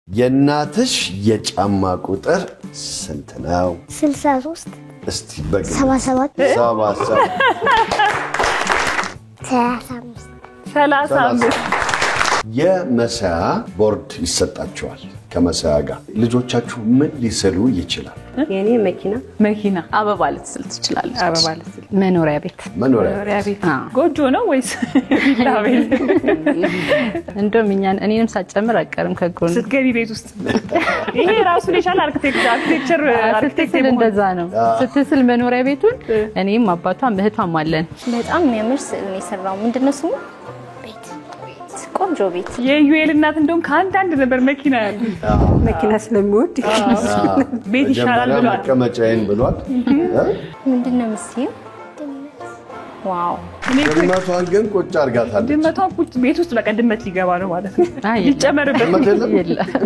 የናትሽ የጫማ ቁጥር ስንት ነው? 63 እስቲ በግ 77 35 የመሳያ ቦርድ ይሰጣቸዋል ከመሳያ ጋር ልጆቻችሁ ምን ሊሰሩ ይችላል? የኔ መኪና አበባ ልትስል ትችላለች አበባ ልትስል መኖሪያ ቤት ጎጆ ነው ወይስ ቪላ ቤት እንደውም እኔንም ሳጨምር አቀርም ከጎን ስትገቢ ቤት ውስጥ ይሄ ራሱ ለሻል አርኪቴክቸር እንደዛ ነው ስትስል መኖሪያ ቤቱን እኔም አባቷም እህቷም አለን በጣም የሚያምር ስዕል ነው የሰራው ምንድነው ስሙ ቆንጆ ቤት የዩኤል እናት እንደውም ካንዳንድ ነበር መኪና ያሉ መኪና ስለምወድ ቤት ይሻላል ብሏል መቀመጫዬን ብሏል ምንድነው ምስዩ ዋው ድመቷን ግን ቁጭ አርጋታለች ድመቷን ቁጭ ቤት ውስጥ በቃ ድመት ሊገባ ነው ማለት ነው ይጨመርበት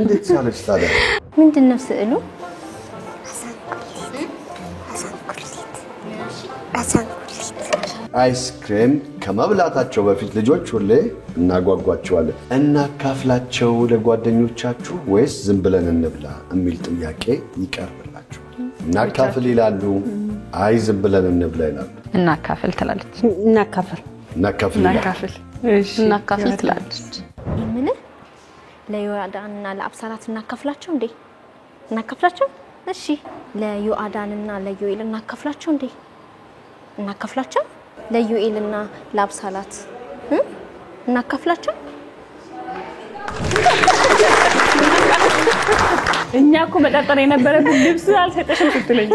እንዴት ሳለች ታዲያ ምንድነው ስዕሉ አይስክሬም ከመብላታቸው በፊት ልጆች ሁሌ እናጓጓቸዋለን እናካፍላቸው ለጓደኞቻችሁ ወይስ ዝም ብለን እንብላ የሚል ጥያቄ ይቀርብላችኋል እናካፍል ይላሉ አይ ዝም ብለን እንብላ ይላሉ እናካፍል ትላለች እናካፍል ትላለች ምን ለዮአዳንና ለአብሳላት እናካፍላቸው እንዴ እናካፍላቸው እሺ ለዮአዳንና ለዮኤል እናካፍላቸው እንዴ እናካፍላቸው ለዩኤልና ለአብሳላት እናካፍላቸው እኛ እኮ መጣጣሪ የነበረብን ልብስ አልሰጠሽም ትትለኝ